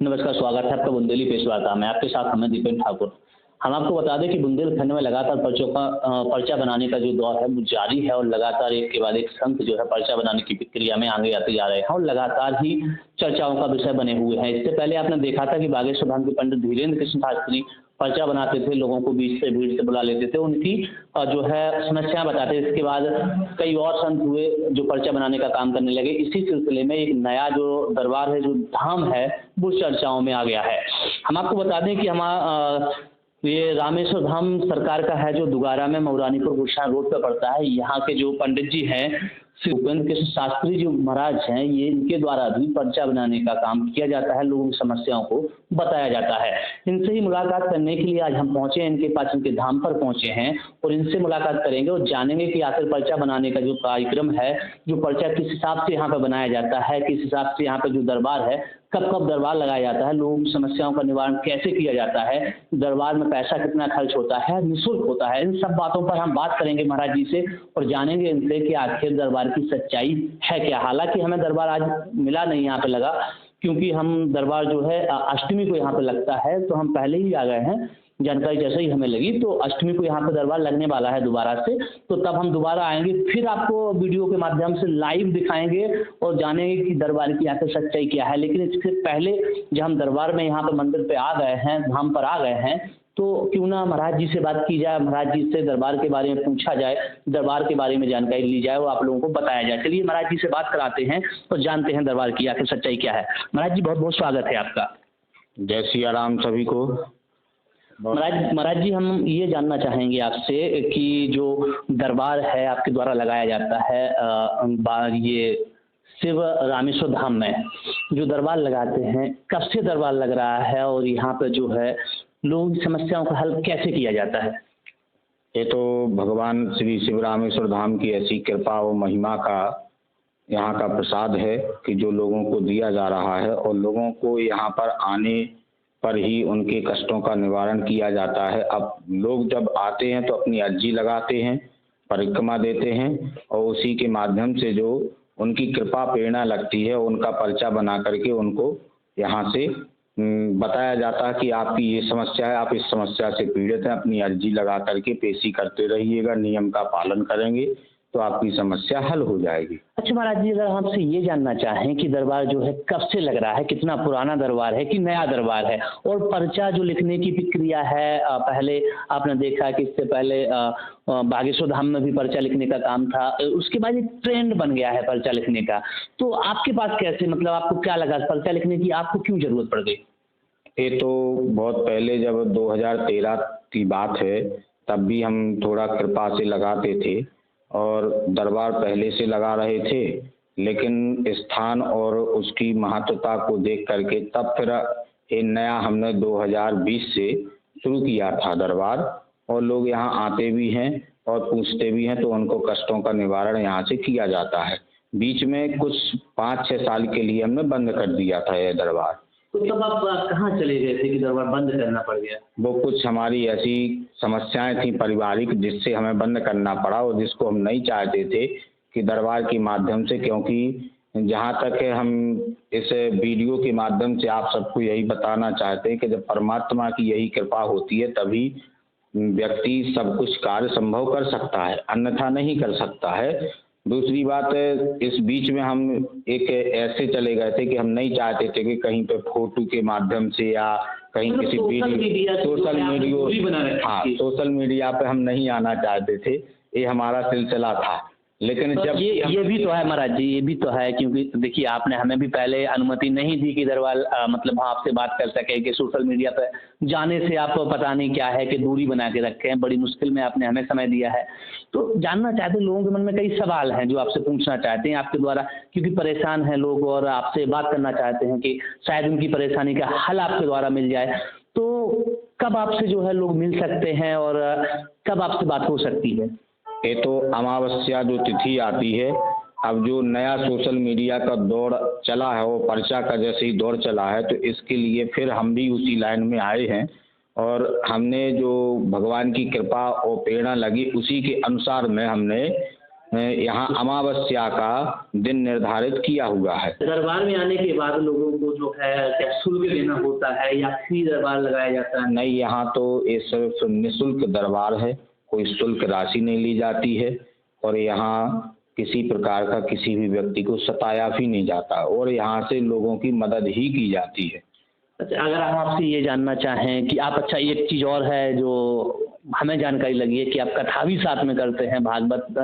नमस्कार, स्वागत है आपका बुंदेली पेश वार्ता में। आपके साथ हमें दीपेन ठाकुर। हम आपको बता दें कि बुंदेलखंड में लगातार पर्चा बनाने का जो दौर है वो जारी है और लगातार एक के बाद एक संत जो है पर्चा बनाने की प्रक्रिया में आगे आते जा रहे हैं और लगातार ही चर्चाओं का विषय बने हुए हैं। इससे पहले आपने देखा था कि बागेश्वर धाम के पंडित धीरेन्द्र कृष्ण शास्त्री पर्चा बनाते थे, लोगों को बीच से भीड़ से बुला लेते थे, उनकी जो है समस्या बताते थे। इसके बाद कई और संत हुए जो पर्चा बनाने का काम करने लगे। इसी सिलसिले में एक नया जो दरबार है, जो धाम है, वो चर्चाओं में आ गया है। हम आपको बता दें कि ये रामेश्वर धाम सरकार का है, जो दुगारा में मऊरानीपुर गुलशन रोड पर पड़ता है। यहाँ के जो पंडित जी हैं, श्री उपेंद्र कृष्ण शास्त्री जी महाराज हैं, ये इनके द्वारा भी पर्चा बनाने का काम किया जाता है, लोगों की समस्याओं को बताया जाता है। इनसे ही मुलाकात करने के लिए आज हम पहुंचे हैं, इनके पास, इनके धाम पर पहुंचे हैं और इनसे मुलाकात करेंगे और जानेंगे कि आखिर पर्चा बनाने का जो कार्यक्रम है, जो पर्चा किस हिसाब से यहाँ पर बनाया जाता है, किस हिसाब से यहाँ पर जो दरबार है, कब कब दरबार लगाया जाता है, लोगों की समस्याओं का निवारण कैसे किया जाता है, दरबार में पैसा कितना खर्च होता है, निःशुल्क होता है। इन सब बातों पर हम बात करेंगे महाराज जी से और जानेंगे इनसे कि आखिर दरबार की सच्चाई है क्या। हालांकि हमें दरबार आज मिला नहीं यहाँ पे लगा, क्योंकि हम दरबार जो है अष्टमी को यहाँ पे लगता है, तो हम पहले ही आ गए हैं। जानकारी जैसे ही हमें लगी तो अष्टमी को यहाँ पे दरबार लगने वाला है दोबारा से, तो तब हम दोबारा आएंगे, फिर आपको वीडियो के माध्यम से लाइव दिखाएंगे और जानेंगे कि दरबार की आखिर सच्चाई क्या है। लेकिन इससे पहले जब हम दरबार में यहाँ पे मंदिर पे आ गए हैं, धाम पर आ गए हैं, तो क्यों ना महाराज जी से बात की जाए, महाराज जी से दरबार के बारे में पूछा जाए, दरबार के बारे में जानकारी ली जाए और आप लोगों को बताया जाए। चलिए महाराज जी से बात कराते हैं और जानते हैं दरबार की आखिर सच्चाई क्या है। महाराज जी, बहुत बहुत स्वागत है आपका। जय सिया राम सभी को। महाराज जी, हम ये जानना चाहेंगे आपसे कि जो दरबार है आपके द्वारा लगाया जाता है ये शिव रामेश्वर धाम में जो दरबार लगाते हैं, कब से दरबार लग रहा है और यहाँ पर जो है लोगों की समस्याओं का हल कैसे किया जाता है? ये तो भगवान श्री शिव रामेश्वर धाम की ऐसी कृपा और महिमा का यहाँ का प्रसाद है कि जो लोगों को दिया जा रहा है और लोगों को यहाँ पर आने पर ही उनके कष्टों का निवारण किया जाता है। अब लोग जब आते हैं तो अपनी अर्जी लगाते हैं, परिक्रमा देते हैं और उसी के माध्यम से जो उनकी कृपा प्रेरणा लगती है, उनका पर्चा बना करके उनको यहाँ से बताया जाता है कि आपकी ये समस्या है, आप इस समस्या से पीड़ित हैं, अपनी अर्जी लगा करके पेशी करते रहिएगा, नियम का पालन करेंगे तो आपकी समस्या हल हो जाएगी। अच्छा महाराज जी, अगर आपसे ये जानना चाहें कि दरबार जो है कब से लग रहा है, कितना पुराना दरबार है कि नया दरबार है, और पर्चा जो लिखने की प्रक्रिया है, पहले आपने देखा कि इससे पहले बागेश्वर धाम में भी पर्चा लिखने का काम था, उसके बाद एक ट्रेंड बन गया है पर्चा लिखने का, तो आपके पास कैसे, मतलब आपको क्या लगा पर्चा लिखने की आपको क्यों जरूरत पड़ गई? ये तो बहुत पहले जब 2013 की बात है, तब भी हम थोड़ा कृपा से लगाते थे और दरबार पहले से लगा रहे थे, लेकिन स्थान और उसकी महत्वता को देख करके तब फिर ये नया हमने 2020 से शुरू किया था दरबार, और लोग यहाँ आते भी हैं और पूछते भी हैं, तो उनको कष्टों का निवारण यहाँ से किया जाता है। बीच में कुछ 5-6 साल के लिए हमने बंद कर दिया था यह दरबार। तो तब आप कहाँ चले गए थे कि दरबार बंद करना पड़ गया? वो कुछ हमारी ऐसी समस्याएं थी पारिवारिक, जिससे हमें बंद करना पड़ा और जिसको हम नहीं चाहते थे कि दरबार के माध्यम से, क्योंकि जहाँ तक है हम इस वीडियो के माध्यम से आप सबको यही बताना चाहते हैं कि जब परमात्मा की यही कृपा होती है तभी व्यक्ति सब कुछ कार्य संभव कर सकता है, अन्यथा नहीं कर सकता है। दूसरी बात, इस बीच में हम एक ऐसे चले गए थे कि हम नहीं चाहते थे कि कहीं पे फोटो के माध्यम से या कहीं किसी सोशल मीडिया पे हम नहीं आना चाहते थे, ये हमारा सिलसिला था। लेकिन तो जब ये भी तो है महाराज जी, ये भी तो है, क्योंकि देखिए आपने हमें भी पहले अनुमति नहीं दी कि दरबार मतलब आपसे बात कर सके, कि सोशल मीडिया पर जाने से आपको पता नहीं क्या है कि दूरी बना के रखे हैं, बड़ी मुश्किल में आपने हमें समय दिया है। तो जानना चाहते हैं, लोगों के मन में कई सवाल हैं जो आपसे पूछना चाहते हैं आपके द्वारा, क्योंकि परेशान हैं लोग और आपसे बात करना चाहते हैं कि शायद उनकी परेशानी का हल आपके द्वारा मिल जाए। तो कब आपसे जो है लोग मिल सकते हैं और कब आपसे बात हो सकती है? ये तो अमावस्या जो तिथि आती है, अब जो नया सोशल मीडिया का दौर चला है, वो पर्चा का जैसे ही दौर चला है, तो इसके लिए फिर हम भी उसी लाइन में आए हैं और हमने जो भगवान की कृपा और प्रेरणा लगी उसी के अनुसार में हमने यहाँ अमावस्या का दिन निर्धारित किया हुआ है। दरबार में आने के बाद लोगों को जो है क्या शुल्क देना होता है या फ्री दरबार लगाया जाता है? नहीं, यहाँ तो ये सिर्फ निःशुल्क दरबार है, कोई शुल्क राशि नहीं ली जाती है और यहाँ किसी प्रकार का किसी भी व्यक्ति को सताया भी नहीं जाता और यहाँ से लोगों की मदद ही की जाती है। अच्छा, अगर हम आपसे ये जानना चाहें कि आप, अच्छा एक चीज़ और है जो हमें जानकारी लगी है कि आप कथा भी साथ में करते हैं, भागवत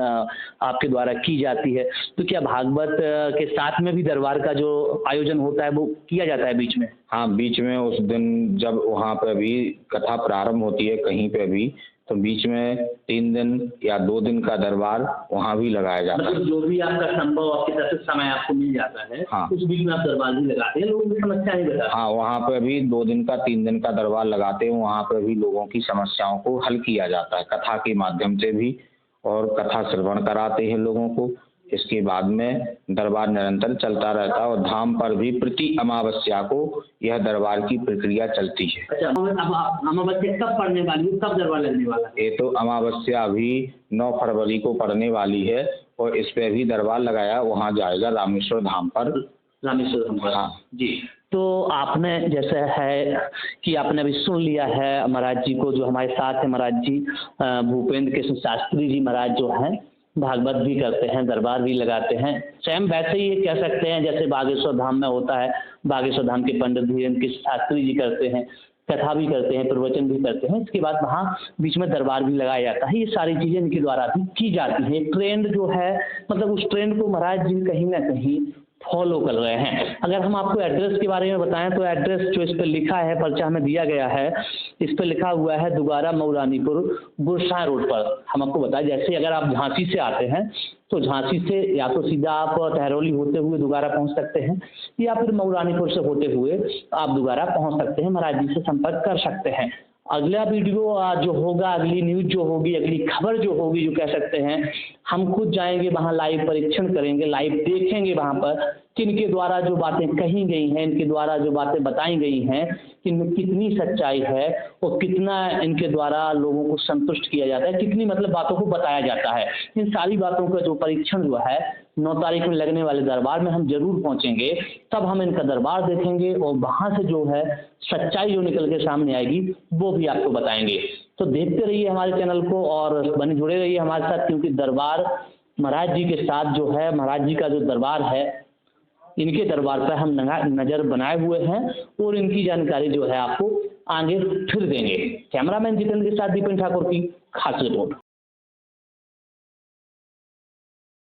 आपके द्वारा की जाती है, तो क्या भागवत के साथ में भी दरबार का जो आयोजन होता है वो किया जाता है बीच में? हाँ, बीच में उस दिन जब वहाँ पर भी कथा प्रारंभ होती है कहीं पे भी, तो बीच में 3 दिन या 2 दिन का दरबार वहाँ भी लगाया जाता है। मतलब जो भी आपका संभव आपकी तरफ से समय आपको मिल जाता है, हाँ, उस बीच में आप दरबार भी लगाते हैं, लोगों की समस्या नहीं बताते? हाँ, वहाँ पर भी 2 दिन का 3 दिन का दरबार लगाते हैं, वहाँ पर भी लोगों की समस्याओं को हल किया जाता है कथा के माध्यम से भी और कथा श्रवण कराते हैं लोगों को। इसके बाद में दरबार निरंतर चलता रहता है और धाम पर भी प्रति अमावस्या को यह दरबार की प्रक्रिया चलती है। अच्छा, अब अमावस्या कब पड़ने वाली है, कब दरबार लगने वाला है? ये तो अमावस्या अभी 9 फरवरी को पड़ने वाली है और इस पे भी दरबार लगाया वहाँ जाएगा रामेश्वर धाम पर। रामेश्वर धाम पर, हाँ जी। तो आपने जैसे है कि आपने अभी सुन लिया है महाराज जी को, जो हमारे साथ है महाराज जी भूपेंद्र कृष्ण शास्त्री जी महाराज जो हैं भागवत भी करते हैं, दरबार भी लगाते हैं। सेम वैसे ही ये कह सकते हैं जैसे बागेश्वर धाम में होता है, बागेश्वर धाम के पंडित धीरेन्द्र कृष्ण शास्त्री जी करते हैं, कथा भी करते हैं, प्रवचन भी करते हैं। इसके बाद वहाँ बीच में दरबार भी लगाया जाता है। ये सारी चीज़ें इनके द्वारा भी की जाती हैं। ट्रेंड जो है, मतलब उस ट्रेंड को महाराज जी कहीं ना कहीं फॉलो कर रहे हैं। अगर हम आपको एड्रेस के बारे में बताएं तो एड्रेस जो इस पर लिखा है, पर्चा में दिया गया है, इस पर लिखा हुआ है दुगारा मऊरानीपुर गुरसाय रोड पर। हम आपको बताएं, जैसे अगर आप झांसी से आते हैं तो झांसी से या तो सीधा आप टहरौली होते हुए दुगारा पहुंच सकते हैं या फिर मऊरानीपुर से होते हुए आप दुगारा पहुंच सकते हैं, महाराज जी से संपर्क कर सकते हैं। अगला वीडियो जो होगा, अगली न्यूज जो होगी, अगली खबर जो होगी, जो कह सकते हैं, हम खुद जाएंगे वहाँ, लाइव परीक्षण करेंगे, लाइव देखेंगे वहाँ पर कि इनके द्वारा जो बातें कही गई हैं, इनके द्वारा जो बातें बताई गई हैं, इनमें कितनी सच्चाई है और कितना इनके द्वारा लोगों को संतुष्ट किया जाता है, कितनी मतलब बातों को बताया जाता है। इन सारी बातों का जो परीक्षण जो है 9 तारीख में लगने वाले दरबार में हम जरूर पहुंचेंगे। तब हम इनका दरबार देखेंगे और वहाँ से जो है सच्चाई जो निकल के सामने आएगी वो भी आपको बताएंगे। तो देखते रहिए हमारे चैनल को और बने जुड़े रहिए हमारे साथ, क्योंकि दरबार महाराज जी के साथ जो है, महाराज जी का जो दरबार है, इनके दरबार पर हम नज़र बनाए हुए हैं और इनकी जानकारी जो है आपको आगे फिर देंगे। कैमरामैन जितेंद्र के साथ दीपेन ठाकुर की खास रिपोर्ट।